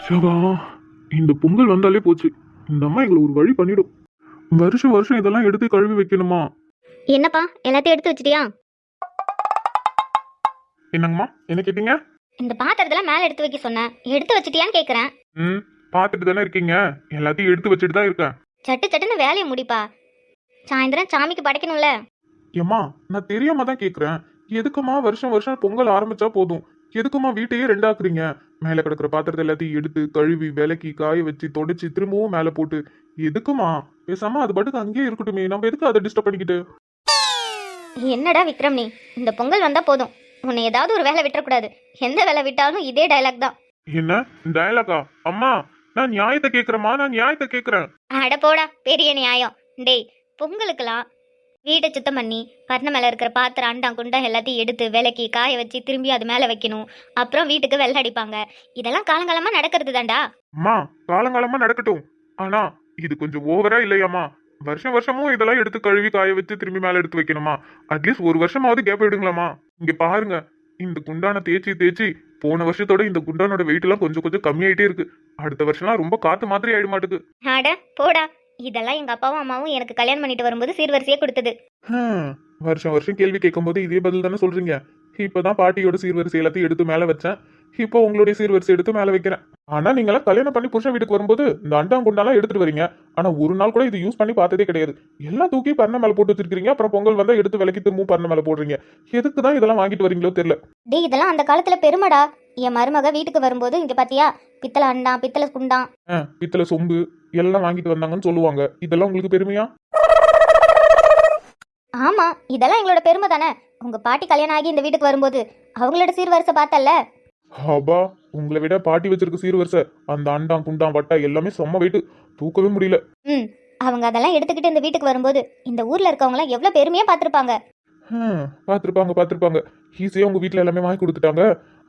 சவா, இந்த பொங்கல் வந்தாலே போச்சு. இந்த அம்மா எங்களை ஒரு வழி பண்ணிடும். வருஷம் வருஷம் இதெல்லாம் எடுத்து கழுவி வைக்கணுமா? என்னப்பா எல்லாத்தையும் எடுத்து வச்சிட்டியா? என்னங்கம்மா, என்ன கேட்டீங்க? இந்த பாத்திரத்தெல்லாம் மேல எடுத்து வைக்க சொன்னேன், எடுத்து வச்சிட்டியான்னு கேக்குறேன். ம், பார்த்துட்டு தானே இருக்கீங்க. எல்லாத்தையும் எடுத்து வச்சுட்டு தான் இருக்கேன். சட்டு சட்டுன்னு வேலையை முடிப்பா. சாயந்தரம் சாமிக்கு படைக்கணும்ல. ஏம்மா, நான் தெரியாம தான் கேட்குறேன். எதுக்குமா வருஷம் வருஷம் பொங்கல் ஆரம்பிச்சா போதும், எதுக்குமா வீட்டையே ரெண்டாக்குறீங்க? மேலே கிடக்குற பாத்திரத்தை எல்லாத்தையும் எடுத்து கழுவி விலக்கி காய வச்சு தொடச்சி திரும்பவும் மேலே போட்டு எதுக்குமா? பேசாம அது பாட்டுக்கு அங்கேயே இருக்கட்டுமே. நம்ம எதுக்கு அதை டிஸ்டர்ப் பண்ணிக்கிட்டு? என்னடா விக்ரம், நீ இந்த பொங்கல் வந்தா போதும், உன்னை ஏதாவது ஒரு வேலை விட்டுறக்கூடாது. எந்த வேலை விட்டாலும் இதே டயலாக் தான். என்ன டயலாகா? அம்மா, நான் நியாயத்தை கேட்குறேம்மா, நான் நியாயத்தை கேட்குறேன். அட போடா, பெரிய நியாயம். டேய், பொங்கலுக்கெல்லாம் வீட்டை சுத்தம் பண்ணி பரண மேலே இருக்கிற பாத்திரம் அண்டா குண்டா எல்லாத்தையும் எடுத்து விலக்கி காய வச்சு திரும்பி அது மேலே வைக்கணும். அப்புறம் வீட்டுக்கு வெள்ளை அடிப்பாங்க. இதெல்லாம் காலங்காலமாக நடக்கிறது தான்டா. அம்மா, காலங்காலமா நடக்கட்டும். ஆனா இது கொஞ்சம் ஓவரா இல்லையாம்மா? வருஷம் வருஷமும் இதெல்லாம் எடுத்து கழுவி காய வச்சு திரும்பி மேல எடுத்து வைக்கணுமா? அட்லீஸ்ட் ஒரு வருஷமாவது கேப் விடுங்களாமா? இங்க பாருங்க, இந்த குண்டான தேய்ச்சி தேய்ச்சி போன வருஷத்தோட இந்த குண்டானோட வெயிட் எல்லாம் கொஞ்சம் கொஞ்சம் கம்மியாயிட்டே இருக்கு. அடுத்த வருஷம்லாம் ரொம்ப காத்து மாதிரி ஆயிட மாட்டுக்கு. அட போடா, இதெல்லாம் எங்க அப்பாவும் அம்மாவும் எனக்கு கல்யாணம் பண்ணிட்டு வரும்போது சீர்வரிசையே கொடுத்தது. வருஷம் வருஷம் கேள்வி கேட்கும் போது இதே பதில் தானே சொல்றீங்க. இப்பதான் பாட்டியோட சீர்வரிசை எல்லாத்தையும் எடுத்து மேல வச்சேன். இப்போ உங்களுடைய சீர்வரிசை எடுத்து மேல வைக்கிறேன். ஆனா நீங்களாம் கல்யாணம் பண்ணி புருஷன் வீட்டுக்கு வரும்போது இந்த அண்டாம் குண்டாலாம் எடுத்துட்டு வரீங்க. ஆனா ஒரு நாள் கூட இது யூஸ் பண்ணி பார்த்ததே கிடையாது. எல்லாம் தூக்கி பரண மேல போட்டு வச்சிருக்கீங்க. அப்புறம் பொங்கல் வந்தா எடுத்து விலக்கி திரும்பவும் பரண மேல போடுறீங்க. எதுக்கு தான் இதெல்லாம் வாங்கிட்டு வரீங்களோ தெரியல. டேய், இதெல்லாம் அந்த காலத்துல பெருமைடா. என் மருமக வீட்டுக்கு வரும்போது இங்க பாத்தியா, பித்தளை அண்டா பித்தளை குண்டான் பித்தளை சொம்பு எல்லாம் வாங்கிட்டு வந்தாங்கன்னு சொல்லுவாங்க. இதெல்லாம் உங்களுக்கு பெருமையா? ஆமா, இதெல்லாம் எங்களோட பெருமை தானே. உங்க பாட்டி கல்யாணம் ஆகி இந்த வீட்டுக்கு வரும்போது அவங்களோட சீர்வரிசை பார்த்தல்ல. ஹபா, உங்களை விட பாட்டி வச்சிருக்க சீர்வரிசை அந்த அண்டாம் குண்டாம் வட்டா எல்லாமே செம்ம வெயிட்டு, தூக்கவே முடியல. அவங்க அதெல்லாம் எடுத்துக்கிட்டு இந்த வீட்டுக்கு வரும்போது இந்த ஊர்ல இருக்கவங்க எல்லாம் எவ்வளவு பெருமையா பார்த்திருப்பாங்க. பார்த்துருப்பாங்க. ஈஸியா உங்க வீட்டுல எல்லாமே வாங்கி கொடுத்துட்டாங்க.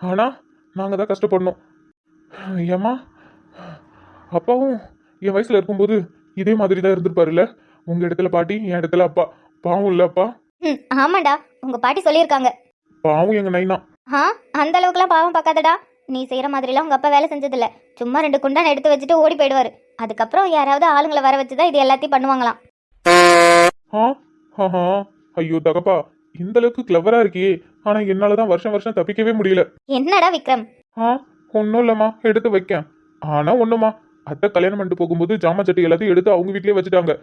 ஆனா நாங்க தான் கஷ்டப்படணும். ஏம்மா, அப்பாவும் என் வயசுல இருக்கும்போது இதே மாதிரி தான் இருந்திருப்பாருல்ல. உங்க இடத்துல பாட்டி, என் இடத்துல அப்பா. பாவம் இல்ல அப்பா? ஆமாடா, உங்க பாட்டி சொல்லியிருக்காங்க. பாவம் எங்க நைனா. அந்த அளவுக்குலாம் பாவம் பார்க்காதடா. நீ செய்யற மாதிரிலாம் உங்க அப்பா வேலை செஞ்சதில்ல. சும்மா 2 குண்டான எடுத்து வச்சுட்டு ஓடி போயிடுவாரு. அதுக்கப்புறம் யாராவது ஆளுங்களை வர வச்சுதான் இது எல்லாத்தையும் பண்ணுவாங்களாம். ஐயோ தகப்பா, இந்த அளவுக்கு கிளவரா இருக்கியே. ஆனா என்னாலதான் வருஷம் வருஷம் தப்பிக்கவே முடியல. என்னடா விக்ரம்? ஒன்னும் இல்லம்மா, எடுத்து வைக்க. ஆனா ஒண்ணுமா, அத்தை கல்யாணம் பண்ணிட்டு போகும்போது ஜாமா சட்டி எல்லாத்தையும் எடுத்து அவங்க வீட்லயே வச்சுட்டாங்க.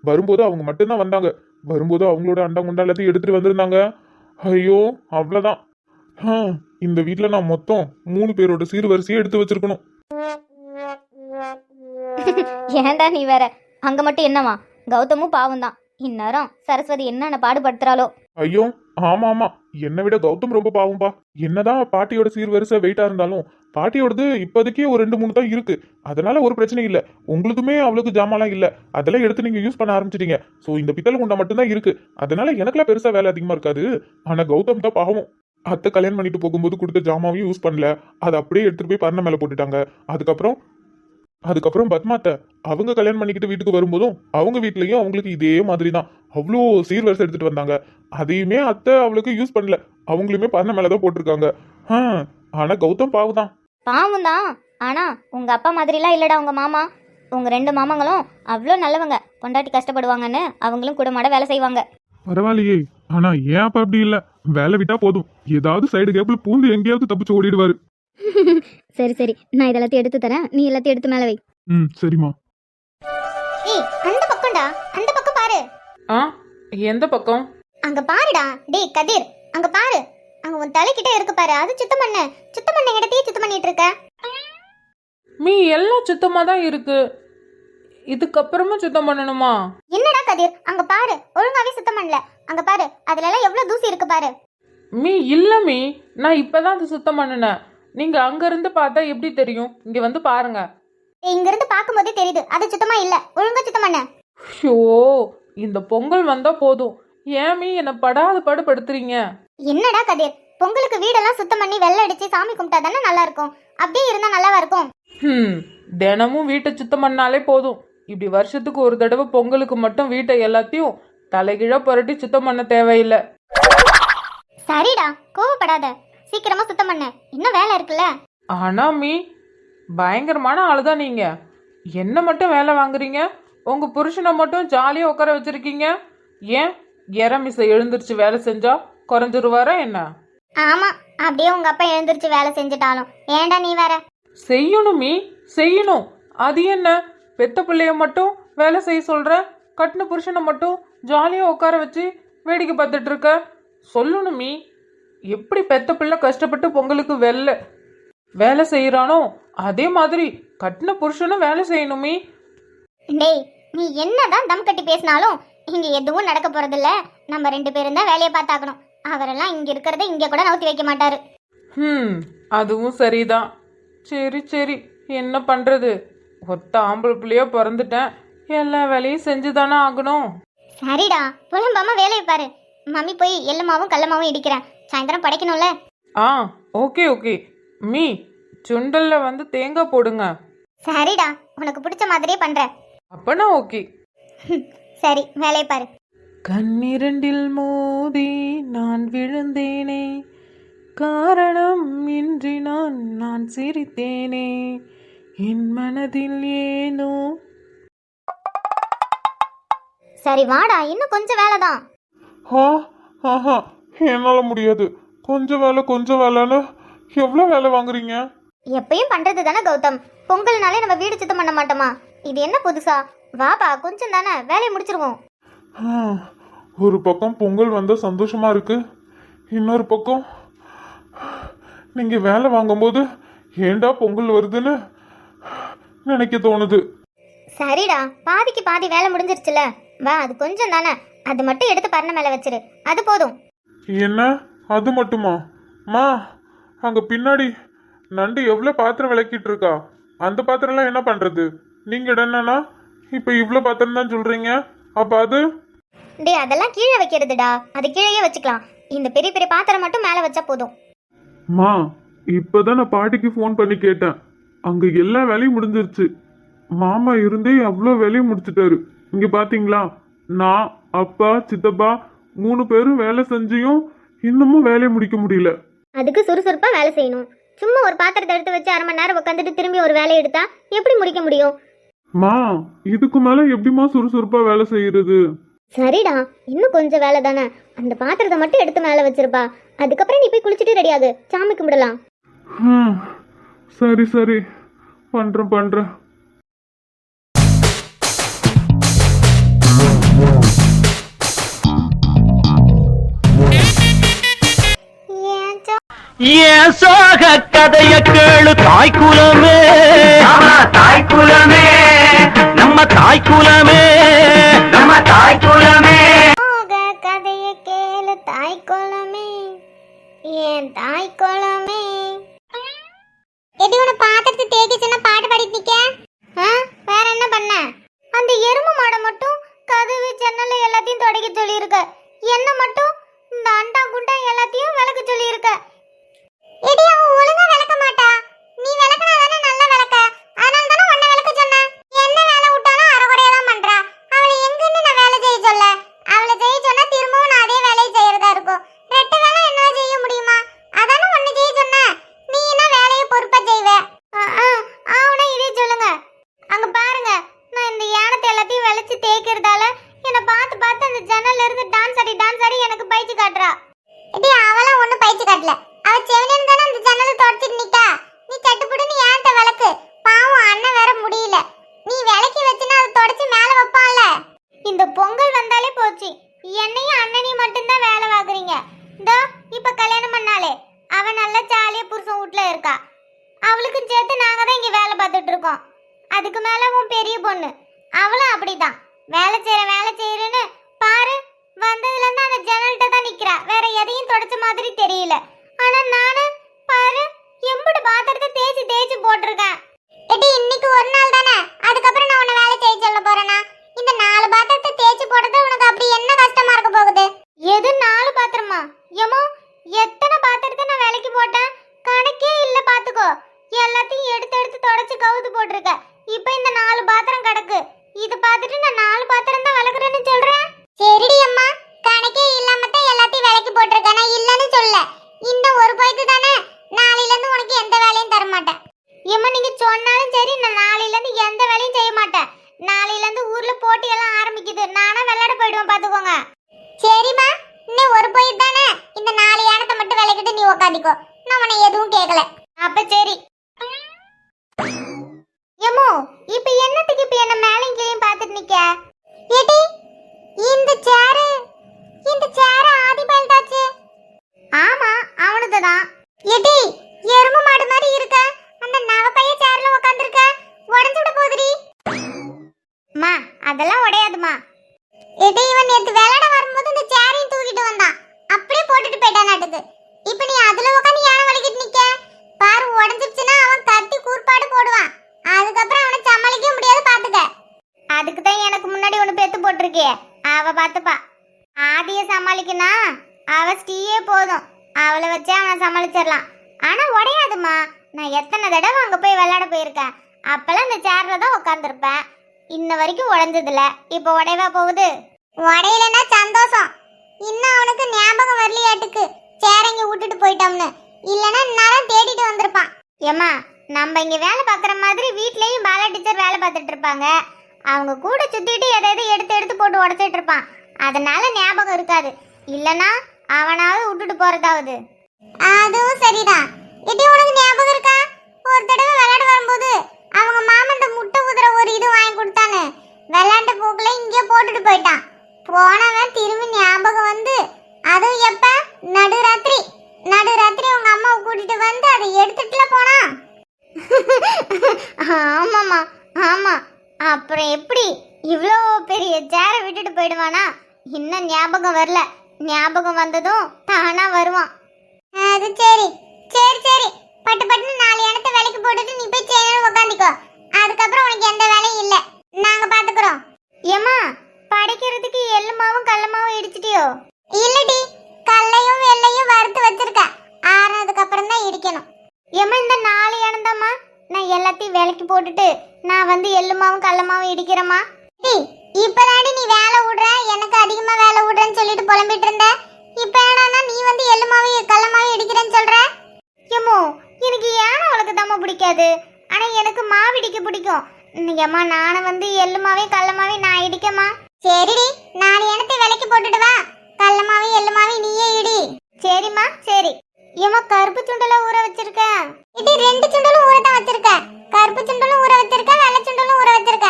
வரும்போது அவங்க மட்டும்தான் வந்தாங்க. வரும்போது அவங்களோட அண்டா குண்டா எல்லாத்தையும் எடுத்துட்டு வந்திருந்தாங்க. ஐயோ அவ்வளவுதான். இந்த வீட்டுல நான் மொத்தம் 3 பேரோட சீர்வரிசையை எடுத்து வச்சிருக்கணும். ஏன்டா நீ வேற? அங்க மட்டும் என்னவா, கௌதமும் பாவம் தான். இந்நேரம் சரஸ்வதி என்னென்ன பாடுபடுத்துறாளோ. ஐயோ ஆமா, என்னை விட கௌதம் ரொம்ப பாவம்பா. என்னதான் பாட்டியோட சீர்வரிசை வெயிட்டா இருந்தாலும் பாட்டியோடது இப்போதைக்கே ஒரு 2-3 தான் இருக்கு. அதனால ஒரு பிரச்சனை இல்லை. உங்களுக்குமே அவ்வளவுக்கு ஜாமான்லாம் இல்லை. அதெல்லாம் எடுத்து நீங்க யூஸ் பண்ண ஆரம்பிச்சிட்டீங்க. ஸோ இந்த பித்தளை குண்டா மட்டும்தான் இருக்கு. அதனால எனக்குலாம் பெருசா வேலை அதிகமா இருக்காது. ஆனா கௌதம் தான் பாவம். அத்தை கல்யாணம் பண்ணிட்டு போகும்போது கொடுத்த ஜாமாவையும் யூஸ் பண்ணல. அதை அப்படியே எடுத்துட்டு போய் பரண மேல போட்டுட்டாங்க. அதுக்கப்புறம் பத்மாத்த அவங்க கல்யாணம் பண்ணிக்கிட்டு வீட்டுக்கு வரும்போதும் அவங்க வீட்லயும் அவங்களுக்கு இதே மாதிரி தான் அவ்வளோ சீர்வரிசை எடுத்துட்டு வந்தாங்க. அதையுமே அத்தை அவளுக்கு யூஸ் பண்ணல. அவங்களுமே பரண மேலதான் போட்டிருக்காங்க. ஆனா கௌதம் பாவம் தான். ஆனா உங்க அப்பா மாதிரிலாம் இல்லடா உங்க மாமா. உங்க 2 மாமாங்களும் அவ்வளோ நல்லவங்க. பொண்டாட்டி கஷ்டப்படுவாங்கன்னு அவங்களும் கூட மாட வேலை செய்வாங்க. பரவாயில்லையே. ஆனா ஏன் அப்ப அப்படி இல்ல, வேலை விட்டா போதும் ஏதாவது சைடு கேப்ல பூந்து எங்கேயாவது தப்பிச்சு ஓடிடுவாரு. சரி, நான் இதெல்லாத்தையும் எடுத்து தரேன், நீ எல்லாத்தையும் எடுத்து மேல வை. சரிம்மா. ஏய், அந்த பக்கம்டா, அந்த பக்கம் பாரு. எந்த பக்கம்? அங்க பாருடா. டேய் கதிர், அங்க பாரு. அங்க உன் தலைக்கிட்ட இருக்கு பாரு, அது சுத்தம் பண்ண இடத்தையே சுத்தம் பண்ணிட்டு இருக்க. மீ எல்லாம் சுத்தமா தான் இருக்கு. இதுக்கப்புறமா சுத்தம் பண்ணணுமா? என்னடா கதிர், அங்க பாரு, ஒழுங்காவே சுத்தம் பண்ணல. அங்க பாரு, அதுல எல்லாம் எவ்வளவு தூசி இருக்கு பாரு. மீ இல்ல மீ, நான் இப்பதான் அது சுத்தம் பண்ணினேன். நீங்க அங்க இருந்து பார்த்தா எப்படி தெரியும்? இங்க வந்து பாருங்க. இங்க இருந்து பாக்கும்போதே தெரியுது அது சுத்தமா இல்ல. ஒழுங்கா சுத்தம் பண்ண. ஷோ, இந்த பொங்கல் வந்தா போதும். ஏன் மீ என்ன படுத்துறீங்க? என்னடா கதிர், பொங்கலுக்கு வீடெல்லாம் சுத்தம் பண்ணி வெள்ளை அடிச்சு சாமி கும்பிட்டா தானே நல்லா இருக்கும். அப்படியே இருந்தா நல்லாவா இருக்கும்? தினமும் வீட்டை சுத்தம் பண்ணாலே போதும். இப்படி வருஷத்துக்கு ஒரு தடவை பொங்கலுக்கு மட்டும் வீட்டை எல்லாத்தையும் தலைகீழா புரட்டி சுத்தம் பண்ண தேவையில்லை. சரிடா, கோவப்படாத. சீக்கிரமா சுத்தம் பண்ண, இன்னும் வேலை இருக்குல்ல. ஆனா மீ, பயங்கரமான ஆளுதான் நீங்க. என்ன மட்டும் வேலை வாங்குறீங்க, உங்க புருஷனை மட்டும் ஜாலியா உட்கார வச்சிருக்கீங்க. ஏன் எரமிசை எழுந்திருச்சு வேலை செஞ்சா குறைஞ்சிருவாரா என்ன? ஆமா, அப்படியே உங்க அப்பா எழுந்திருச்சு வேலை செஞ்சுட்டாலும் ஏன்டா நீ வேற? செய்யணும் மீ, செய்யணும். அது என்ன, பெத்த பிள்ளைய மட்டும் வேலை செய்ய சொல்ற, கட்டின புருஷனை மட்டும் ஜாலியா உட்கார வச்சு வேடிக்கை பார்த்துட்டு இருக்க? சொல்லணும் மீ. எப்படி பெத்த பிள்ளை கஷ்டப்பட்டு பொங்கலுக்கு வேலை செய்யறானோ அதே மாதிரி கட்டின புருஷனும் வேலை செய்யணும் மீ. டேய், நீ என்னதான் தம் கட்டி பேசினாலும் இங்க எதுவும் நடக்க போறதில்ல. நம்ம 2 பேரும் தான் வேலையை பார்த்தாக்கணும். அவரெல்லாம் இங்க இருக்கிறத இங்க கூட நவுத்தி வைக்க மாட்டாரு. அதுவும் சரிதான். சரி சரி, என்ன பண்றது, ஒத்த ஆம்பளை பிள்ளையோ பிறந்துட்டேன், எல்லா வேலையும் செஞ்சுதானே ஆகணும். சரிடா, புலம்பாம வேலையை பாரு. மம்மி போய் எள்ளுமாவும் கல்லமாவும் இடிக்கிறேன், சாயந்தரம் படைக்கணும்ல. ஓகே ஓகே மீ, சுண்டல்ல வந்து தேங்காய் போடுங்க. சரிடா, உனக்கு பிடிச்ச மாதிரியே பண்றேன். அப்பனா ஓகே. சரி, வேலையை பாரு. கண்ணிரண்டில் மோதி நான் விழுந்தேனே, காரணம் இன்றி நான் சிரித்தேனே, என் மனதில் ஏனோ. சரி வாடா, இன்னும் கொஞ்சம் வேலைதான். ஆஹா, என்னால முடியாது. கொஞ்சம் வேலைன்னு எவ்வளோ வேலை வாங்குறீங்க? எப்பயும் பண்றது தானே கௌதம். பொங்கல்னாலே நம்ம வீடு சுத்தம் பண்ண மாட்டோமா? இது என்ன புதுசா? வாப்பா, கொஞ்சம் தானே, வேலையை முடிச்சிருவோம். ஒரு பக்கம் பொங்கல் வந்தா சந்தோஷமா இருக்கு, இன்னொரு பக்கம் நீங்க வேலை வாங்கும்போது ஏண்டா பொங்கல் வருதுன்னு நினைக்க தோணுது. சரிடா, பாதிக்கு பாதி வேலை முடிஞ்சிருச்சுல, வா, அது கொஞ்சம் தானே, அது மட்டும் எடுத்து பரண மேல வச்சிரு, அது போதும். என்ன, அது மட்டுமா? மா, அங்க பின்னாடி நண்டு எவ்வளோ பாத்திரம் விளக்கிட்டு இருக்கா, அந்த பாத்திரம்லாம் என்ன பண்றது? நீங்க என்னன்னா இப்ப இவ்வளோ பாத்திரம் தான் சொல்றீங்க, அப்ப அது? டே, அதெல்லாம் கீழே வைக்கிறதுடா, அது கீழேயே வச்சுக்கலாம். இந்த பெரிய பெரிய பாத்திரம் மட்டும் மேல வச்சா போதும். மா, இப்பதான் நான் பாட்டிக்கு ஃபோன் பண்ணி கேட்டேன், அங்க எல்லா வேலையும் முடிஞ்சிருச்சு. மாமா இருந்தே அவ்வளோ வேலையும் முடிச்சிட்டாரு. இங்க பாத்தீங்களா, நான், அப்பா, சித்தப்பா 3 பேரும் வேலை செஞ்சியும் இன்னமும் வேலையை முடிக்க முடியல. அதுக்கு சுறுசுறுப்பா வேலை செய்யணும். சும்மா ஒரு பாத்திரத்தை எடுத்து வச்சு 1/2 மணி நேரம் உட்காந்துட்டு திரும்பி ஒரு வேலையை எடுத்தா எப்படி முடிக்க முடியும்? மா, இதுக்கு மேல எப்படிமா சுறுசுறுப்பா வேலை செய்யறது? சரிடா, இன்னும் கொஞ்சம் வேலை தானே, அந்த பாத்திரத்தை மட்டும் எடுத்து மேல வச்சிருப்பா. அதுக்கப்புறம் நீ போய் குளிச்சுட்டு ரெடியாகு, சாமி கும்பிடலாம். சரி, பண்றேன். ஏன் சோக கதைய கேளு தாய்க்குலமே, தாய்க்குலமே, நம்ம தாய்க்குலமே, நம்ம தாய்க்குலமே. சோக கதைய கேளு தாய்க்குலமே, ஏன் தாய்க்குலமே. எடி, உன பாத்திரத்தை தேய்க்கிச்சுன்னா பாட்டு பாடிட்டு நிக்க? வேற என்ன பண்ண? அந்த எருமை மாடை மட்டும் கதவு ஜன்னல் எல்லாத்தையும் தொடக்க சொல்லியிருக்க, என்ன மட்டும் இந்த அண்டா குண்டா எல்லாத்தையும் விளக்க சொல்லியிருக்க. எடி, அவ ஒழுங்கா விளக்க மாட்டா. நீ விளக்குனா தானே நல்லா விளக்க, அதனால தானே உன்னை விளக்க சொன்னேன். என்ன வேலை விட்டாலும் அரைகுறையா தான் பண்றா. அவளை எங்கன்னு நான் வேலை செய்ய சொல்ல? அவளை செய்ய சொன்னா திரும்பவும் நான் அதே வேலையை செய்யறதா இருக்கும். 2 வேலை என்னால செய்ய முடியுமா? அதானே ஒன்னு செய்ய சொன்னேன். நீ என்ன வேலையை பொறுப்பா செய்வ? ஆவனா இதே சொல்லுங்க. அங்க பாருங்க, நான் இந்த யானத்தை எல்லாத்தையும் விளைச்சு தேய்க்கிறதால என்னை பார்த்து அந்த ஜன்னல்ல இருந்து டான்ஸ் ஆடி எனக்கு பயிற்சி காட்டுறா. எடி, அவளாம் ஒன்னும் பயிற்சி காட்டல. அவ செவனேன்னு தானே அந்த ஜன்னலை தொடச்சிட்டு நிக்கா. நீ சட்டுப்புடுன்னு ஏன்ட்ட விளக்கு. பாவம், அண்ணன் வேற முடியல. நீ விளக்கி வச்சுன்னா அதை தொடச்சு மேல வைப்பான்ல. இந்த பொங்கல் வந்தாலே போச்சு, என்னையும் அண்ணனையும் மட்டும்தான் வேலை வாங்குறீங்க. இதோ இப்ப கல்யாணம் பண்ணாலே அவ நல்லா ஜாலியா புருஷன் வீட்டுல இருக்கா. அவளுக்கும் சேர்த்து நாங்க தான் இங்க வேலை பார்த்துட்டு இருக்கோம். அதுக்கு மேல உன் பெரிய பொண்ணு அவளும் அப்படிதான் வேலை செய்யறேன்னு பாரு. வந்ததுல இருந்து அந்த ஜன்னல்கிட்ட தான் நிக்கிறா, வேற எதையும் தொடச்ச மாதிரி தெரியல. ஆனா நானு பாரு, எம்புடு பாத்திரத்தை தேய்ச்சி போட்டிருக்கேன். எடி, இன்னைக்கு ஒரு நாள் தானே, அதுக்கப்புறம் நான் உன்னை வேலை செய்ய சொல்ல போறேனா? இந்த 4 பாத்திரத்தை தேய்ச்சி போடுறது உனக்கு அப்படி என்ன கஷ்டமா இருக்க போகுது? எது 4 பாத்திரமா? ஏமோ, எத்தனை பாத்திரத்தை நான் வேலைக்கு போட்டேன், கணக்கே இல்ல பாத்துக்கோ. எல்லாத்தையும் எடுத்து தொடச்சு கவுத்து போட்டிருக்க. இப்ப இந்த 4 பாத்திரம் கிடக்கு. இது பார்த்துட்டு நான் 4 பாத்திரம் தான் விளக்குறேன்னு சொல்றேன். சரிடி அம்மா, கணக்கே இல்லாம தான் எல்லாத்தையும் விலைக்கு போட்டிருக்கேன், நான் இல்லன்னு சொல்ல. இந்த ஒரு பைக்கு தானே, நாளையில இருந்து உனக்கு எந்த வேலையும் தர மாட்டேன். ஏம்மா நீங்க சொன்னாலும் சரி, நான் நாளையில இருந்து எந்த வேலையும் செய்ய மாட்டேன். நாளையில இருந்து ஊர்ல போட்டி எல்லாம் ஆரம்பிக்குது, நானா விளையாட போயிடுவேன் பாத்துக்கோங்க. சரிம்மா, இன்னும் ஒரு போயிட்டு தானே, இந்த 4 யானத்தை மட்டும் விளைக்கிட்டு நீ உக்காந்துக்கோ, நான் உன்னை எதுவும் கேட்கல. அப்ப சரி. ஏமோ இப்ப என்னத்துக்கு இப்ப என்ன மேலையும் கீழையும் பார்த்துட்டு நிக்க? ஏடி இந்த சேர் ஆதி பல்தாச்சு. ஆமா அவனுதுதான். ஏடி எருமை மாடு மாதிரி இருக்க, அந்த நவப்பைய சேர்ல உட்கார்ந்திருக்க, உடைஞ்சு விட போகுதுடி. அம்மா அதெல்லாம் உடையாதுமா. ஏடி இவன் நேத்து விளையாட வரும்போது இந்த சேரையும் தூக்கிட்டு வந்தான், அப்படியே போட்டுட்டு போயிட்டான் நாட்டுக்கு. இப்ப நீ அதுல உட்காந்து யானை வலிக்கிட்டு நிக்க பாரு, உடைஞ்சிருச்சுன்னா அவன் கட்டி கூர்ப்பாடு போடுவான், அதுக்கப்புறம் அவனை சமாளிக்க முடியாது பாத்துக்க. அதுக்கு தான் எனக்கு முன்னாடி ஒண்ணு பெத்து போட்டிருக்கே, அவ பாத்துப்பா. ஆதிய சமாளிக்கனா அவ ஸ்டீயே போதும், அவளை வச்சே அவனை சமாளிச்சிடலாம். ஆனா உடையாதுமா, நான் எத்தனை தடவை அங்க போய் விளையாட போயிருக்கேன், அப்பெல்லாம் இந்த சேர்ல தான் உட்காந்துருப்பேன், இன்ன வரைக்கும் உடைஞ்சதில்ல. இப்ப உடையவா போகுது? உடையலன்னா சந்தோஷம், இன்னும் அவனுக்கு ஞாபகம் வரலையாட்டுக்கு சேரங்க விட்டுட்டு போயிட்டோம்னு, இல்லைன்னா நேரம் தேடிட்டு வந்திருப்பான். ஏம்மா நம்ம இங்க வேலை பார்க்குற மாதிரி வீட்லயும் பாலா டீச்சர் வேலை பார்த்துட்டு இருப்பாங்க, அவங்க கூட சுத்திட்டு எதாவது எடுத்து எடுத்து போட்டு உடச்சிட்டு இருப்பான், அதனால ஞாபகம் இருக்காது, இல்லனா அவனாவது விட்டுட்டு போறதாவது. அதுவும் சரிதான். இது உனக்கு ஞாபகம் இருக்கா, ஒரு தடவை விளையாட வரும்போது அவங்க மாமன் முட்டை ஊதுற ஒரு இது வாங்கி கொடுத்தானு, விளையாண்ட போக்குல இங்கே போட்டுட்டு போயிட்டான். போனவன் திரும்பி ஞாபகம் வந்து, அதுவும் எப்ப நடுராத்திரி உங்க அம்மாவை கூட்டிட்டு வந்து அதை எடுத்துட்டுல போனா. ஆமாமா ஆமா, அப்புறம் எப்படி இவ்வளோ பெரிய சேரை விட்டுட்டு போயிடுவானா? இன்னும் ஞாபகம் வரல, ஞாபகம் வந்ததும் தானா வருவான். அது சரி சரி சரி, பட்டு பட்டுன்னு 4 எண்ணத்தை விலைக்கு போட்டுட்டு நீ போய் சேனல் உட்காந்துக்கோ, அதுக்கப்புறம் உனக்கு எந்த வேலையும் இல்லை, நாங்க பாத்துக்கிறோம். ஏமா படைக்கிறதுக்கு எள்ளு மாவும் கடல மாவும் இடிச்சிட்டியோ? இல்லடி, கல்லையும் வெள்ளையும் வறுத்து வச்சிருக்க, ஆறுனதுக்கு அப்புறம் தான் இடிக்கணும். ஏமா இந்த 4 எண்ணந்தாம்மா, நான் எல்லாத்தையும் விலைக்கு போட்டுட்டு நான் வந்து எள்ளு மாவும் கடல மாவும் இடிக்கிறேம்மா. இப்பதாண்டி நீ வேலை விடுற, எனக்கு அதிகமா வேலை விடுறேன்னு சொல்லிட்டு புலம்பிட்டு இருந்த, இப்ப என்னன்னா நீ வந்து எள்ளு மாவும் கடல மாவும் இடிக்கிறேன்னு சொல்ற? ஏமோ எனக்கு ஏன்னா அவளுக்கு தாம்மா பிடிக்காது, ஆனா எனக்கு மாவு இடிக்க பிடிக்கும். ஏம்மா நானும் வந்து எள்ளு மாவையும் கடல மாவையும் நான் இடிக்கமா. சரிடி, 4 எண்ணத்தை விலைக்கு போட்டுட்டு வா, கடல மாவையும் எள்ளு மாவையும் நீயே இடி. சரிம்மா சரி. ஏமா கருப்பு சுண்டல ஊற வச்சிருக்க? இது 2 சுண்டலும் ஊற தான் வச்சிருக்க, கருப்பு சுண்டலும் ஊற வச்சிருக்க, வெள்ளை சுண்டலும் ஊற வச்சிருக்க.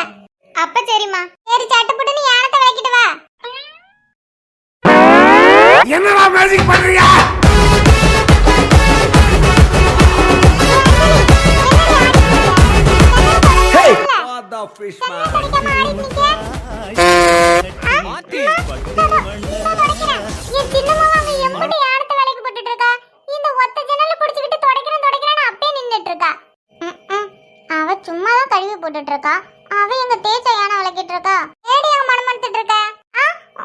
அப்ப சரிம்மா. சரி சட்டுப்புட்டு நீ யானத்தை விளக்கிட்டு வா. என்னடா மேஜிக் பண்றியா? Hey! What the fish man? அவ சும்மாதான் கழுவி போட்டுட்டு இருக்கா, அவ எங்க தேய்ச்ச யானை விளக்கிட்டு இருக்கா. ஏடி அவ மனமடுத்துட்டு இருக்க?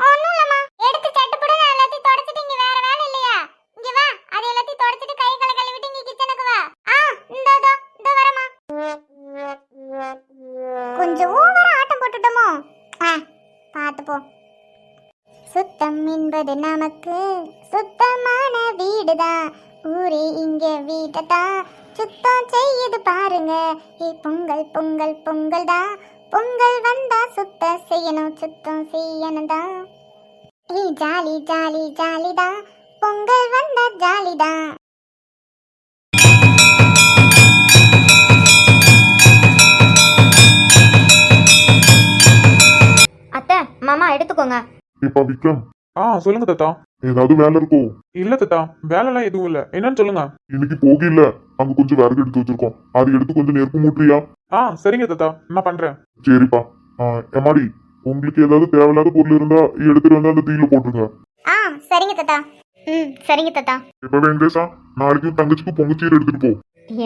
ஒண்ணும் இல்லம்மா, எடுத்து சட்டுப்புடு நான் எல்லாத்தையும் தொடச்சிட்டு, இங்க வேற வேலை இல்லையா? இங்க வா, அது எல்லாத்தையும் தொடச்சிட்டு கை கால கழுவிட்டு இங்க கிச்சனுக்கு வா. இந்த வரமா. கொஞ்சம் ஓவரா ஆட்டம் போட்டுட்டோமோ? பாத்து போ. சுத்தம் என்பது நமக்கு சுத்தமான வீடுதான், ஊரே இங்க வீட்டதான் சுத்தம் செய்யுது பாருங்க. பொங்கல் பொங்கல் பொங்கல் தான், பொங்கல் வந்தா சுத்தம் செய்யணும், சுத்தம் செய்யணும் தான். ஜாலி ஜாலி ஜாலி தான், பொங்கல் வந்தா ஜாலி தான். அத்தை மாமா எடுத்துக்கோங்க. இப்ப விக்ரம். சொல்லுங்க தாத்தா. ஏதாவது வேலை இருக்கோ? இல்ல தாத்தா, வேலைலாம் எதுவும் இல்ல, என்னன்னு சொல்லுங்க. இன்னைக்கு போகல, அங்க கொஞ்சம் விறகு எடுத்து வச்சிருக்கோம், அது எடுத்து கொஞ்சம் நெருப்பு மூட்டுறியா? சரிங்க தாத்தா, நான் பண்றேன். சரிப்பா. எமாடி, உங்களுக்கு ஏதாவது தேவையில்லாத பொருள் இருந்தா எடுத்துட்டு வந்து அந்த தீயில போட்டுருங்க. சரிங்க தாத்தா. சரிங்க தாத்தா. இப்ப வெங்கடேஷா, நாளைக்கும் தங்கச்சிக்கு பொங்கச்சீர் எடுத்துட்டு போ.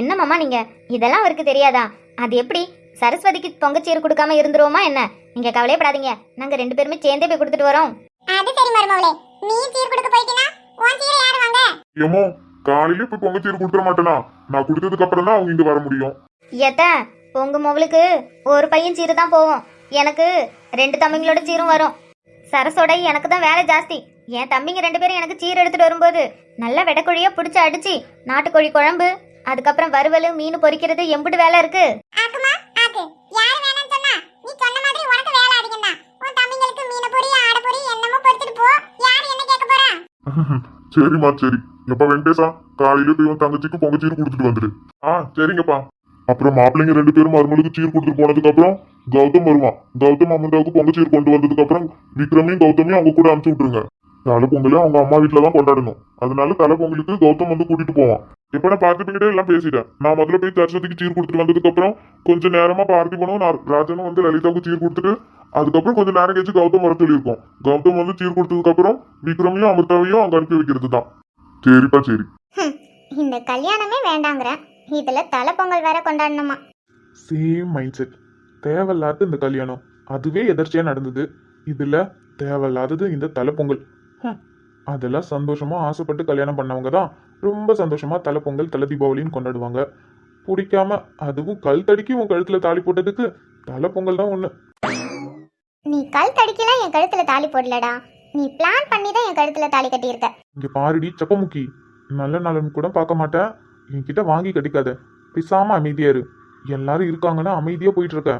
என்ன மாமா நீங்க, இதெல்லாம் அவருக்கு தெரியாதா? அது எப்படி சரஸ்வதிக்கு பொங்கச்சீர் கொடுக்காம இருந்துருவோமா என்ன? நீங்க கவலையப்படாதீங்க, நாங்க 2 பேருமே சேர்ந்தே போய் கொடுத்துட்டு வரோம். அது சரி மருமகளே, நீ சீர் கொடுக்க போயிட்டீனா உன் சீரை யார் வாங்க? ஏமோ காலையில போய் பொங்கச்சீர் கொடுத்துட மாட்டேனா? நான் கொடுத்ததுக்கு அப்புறம் தான் அவங்க இங்க வர முடியும். ஏத்த உங்க மொவளுக்கு ஒரு பையன் சீரு தான் போகும், எனக்கு 2 தம்பிங்களோட சீரும் வரும். சரசோட எனக்கு தான் வேலை ஜாஸ்தி. என் தம்பிங்க 2 பேரும் எனக்கு சீர் எடுத்துட்டு வரும்போது நல்ல வெடக்கோழியா பிடிச்சி அடிச்சு நாட்டுக்கோழி குழம்பு, அதுக்கப்புறம் வறுவல் மீன் பொரிக்கிறது எம்பிட்டு வேலை இருக்கு. ஆக்குமா ஆக்கு. யார் வேணாம்னு சொன்னா? நீ சொன்ன மாதிரி உனக்கு வேலை அதிகம் தான். உன் தம்பிங்களுக்கு மீன் பொரி ஆடு பொரி என்னமோ பொரிச்சிட்டு போ. யார் என்ன கேட்க போறா? சரிம்மா சரி. எப்ப வெங்கடேஷா காலையில போய் உன் தங்கச்சிக்கு பொங்கச்சீர் கொடுத்துட்டு வந்துடு. சரிங்கப்பா. அப்புறம் மாப்பிள்ளைங்க 2 பேரும் மருமகளுக்கு சீர் கொடுத்துட்டு போனதுக்கு அப்புறம் கௌதம் வருவான். கௌதம் அமந்தாவுக்கு பொங்கச்சீர் கொண்டு வந்ததுக்கு அப்புறம் விக்ரமையும் கௌதமையும் அவங்க கூட அனுப்பிச்சு விட்டுருங்க. தலை பொங்கலையும் அவங்க அம்மா வீட்டுல தான் கொண்டாடணும். அதனால தலை பொங்கலுக்கு கௌதம் வந்து கூட்டிட்டு போவான். இப்ப நான் பார்த்துக்கிட்டே எல்லாம் பேசிட்டேன். நான் முதல்ல போய் தர்ஷத்துக்கு சீர் கொடுத்துட்டு வந்ததுக்கு அப்புறம் கொஞ்சம் நேரமா பார்த்திபனும் ராஜனும் வந்து லலிதாவுக்கு சீர் கொடுத்துட்டு அதுக்கப்புறம் கொஞ்சம் நேரம் கழிச்சு கௌதம் வர சொல்லியிருக்கோம். கௌதம் வந்து சீர் கொடுத்ததுக்கு அப்புறம் விக்ரமையும் அமிர்தாவையும் அங்க அனுப்பி வைக்கிறது தான். சரிப்பா சரி. இந்த கல்யாணமே வேண்டாங்கற. இதுல தலை பொங்கல் வேற கொண்டாடணுமா? Same mind set. தேவையில்லாத இந்த கல்யாணம் அதுவே எதர்ச்சியா நடந்தது. இதுல தேவையில்லாதது இந்த தலைப்பொங்கல். அதெல்லாம் சந்தோஷமா ஆசைப்பட்டு கல்யாணம் பண்ணவங்க தான் ரொம்ப சந்தோஷமா தலைப்பொங்கல் தலை தீபாவளின்னு கொண்டாடுவாங்க. பிடிக்காம அதுவும் கல் தடிக்கி உன் கழுத்துல தாலி போட்டதுக்கு தலைப்பொங்கல் தான் ஒண்ணு. நீ கல் தடிக்கலாம் என் கழுத்துல தாலி போடலடா. நீ பிளான் பண்ணி தான் என் கழுத்துல தாலி கட்டியிருக்க. இங்க பாருடி சப்பமுக்கி, நல்ல நலன் கூட பார்க்க மாட்டேன். என்கிட்ட வாங்கி கட்டிக்காத. பிசாம அமைதியா இரு. எல்லாரும் இருக்காங்கன்னா அமைதியா போயிட்டு இருக்க.